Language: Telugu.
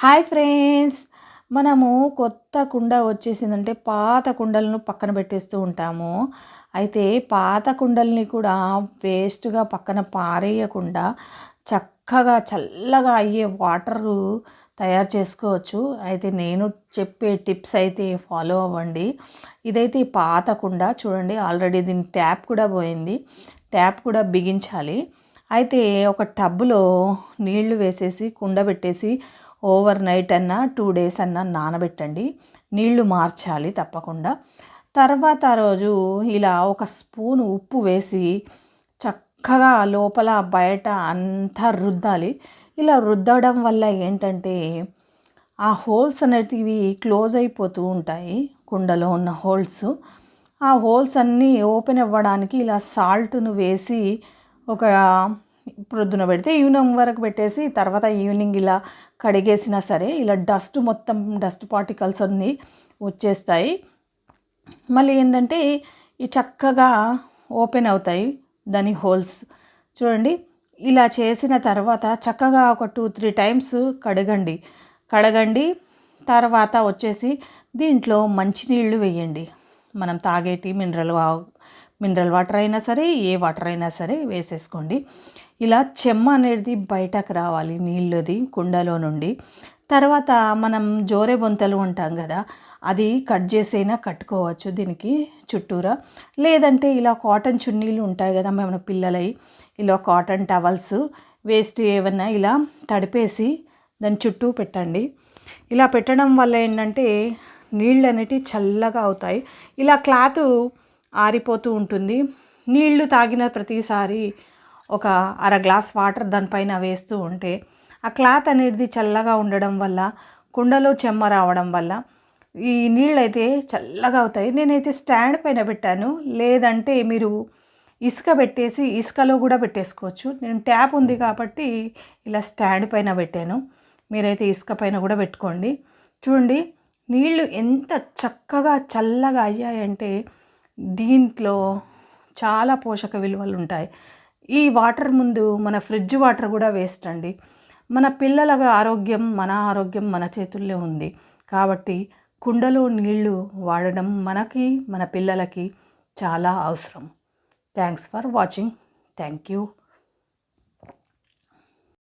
హాయ్ ఫ్రెండ్స్, మనము కొత్త కుండ వచ్చేసిందంటే పాత కుండలను పక్కన పెట్టేస్తూ ఉంటాము. అయితే పాత కుండల్ని కూడా వేస్ట్‌గా పక్కన పారేయకుండా చక్కగా చల్లగా అయ్యే వాటరు తయారు చేసుకోవచ్చు. అయితే నేను చెప్పే టిప్స్ అయితే ఫాలో అవ్వండి. ఇదైతే పాత కుండ చూడండి, ఆల్రెడీ దీని ట్యాప్ కూడా పోయింది. ట్యాప్ కూడా బిగించాలి. అయితే ఒక టబ్‌లో నీళ్లు వేసేసి కుండ పెట్టేసి ఓవర్ నైట్ అన్నా 2 డేస్ అన్నా నానబెట్టండి. నీళ్లు మార్చాలి తప్పకుండా. తర్వాత రోజు ఇలా ఒక స్పూను ఉప్పు వేసి చక్కగా లోపల బయట అంతా రుద్దాలి. ఇలా రుద్దడం వల్ల ఏంటంటే ఆ హోల్స్ అనేటివి క్లోజ్ అయిపోతూ ఉంటాయి. కుండలో ఉన్న హోల్స్. ఆ హోల్స్ అన్నీ ఓపెన్ అవ్వడానికి ఇలా సాల్ట్‌ను వేసి ఒక ప్రొద్దున పెడితే ఈవినింగ్ వరకు పెట్టేసి తర్వాత ఈవినింగ్ ఇలా కడిగేసినా సరే ఇలా డస్ట్ పార్టికల్స్ అన్నీ వచ్చేస్తాయి. మళ్ళీ ఏంటంటే ఈ చక్కగా ఓపెన్ అవుతాయి దాని హోల్స్. చూడండి, ఇలా చేసిన తర్వాత చక్కగా ఒక 2-3 టైమ్స్ కడగండి. తర్వాత వచ్చేసి దీంట్లో మంచినీళ్ళు వేయండి. మనం తాగేటి మినరల్ వాటర్ అయినా సరే, ఏ వాటర్ అయినా సరే వేసేసుకోండి. ఇలా చెమ్మ అనేది బయటకు రావాలి నీళ్ళది కుండలో నుండి. తర్వాత మనం జోరే బొంతలు ఉంటాం కదా, అది కట్ చేసైనా కట్టుకోవచ్చు దీనికి చుట్టూరా. లేదంటే ఇలా కాటన్ చున్నీలు ఉంటాయి కదా మన పిల్లలవి, ఇలా కాటన్ టవల్స్ వేస్ట్ ఏమన్నా ఇలా తడిపేసి దాని చుట్టూ పెట్టండి. ఇలా పెట్టడం వల్ల ఏంటంటే నీళ్ళు అనేటివి చల్లగా అవుతాయి. ఇలా క్లాత్ ఆరిపోతూ ఉంటుంది. నీళ్లు తాగిన ప్రతిసారి ఒక అర గ్లాస్ వాటర్ దానిపైన వేస్తూ ఉంటే ఆ క్లాత్ అనేది చల్లగా ఉండడం వల్ల, కుండలో చెమ్మ రావడం వల్ల ఈ నీళ్ళు అయితే చల్లగా అవుతాయి. నేనైతే స్టాండ్ పైన పెట్టాను. లేదంటే మీరు ఇసుక పెట్టేసి ఇసుకలో కూడా పెట్టేసుకోవచ్చు. నేను ట్యాప్ ఉంది కాబట్టి ఇలా స్టాండ్ పైన పెట్టాను. మీరైతే ఇసుక పైన కూడా పెట్టుకోండి. చూడండి, నీళ్ళు ఎంత చక్కగా చల్లగా అయ్యాయంటే దీంట్లో చాలా పోషక విలువలు ఉంటాయి. ఈ వాటర్ ముందు మన ఫ్రిడ్జ్ వాటర్ కూడా వేస్ట్ అండి. మన పిల్లల ఆరోగ్యం, మన ఆరోగ్యం మన చేతుల్లో ఉంది. కాబట్టి కుండలో నీళ్లు వాడడం మనకి, మన పిల్లలకి చాలా అవసరం. Thanks for watching. Thank you.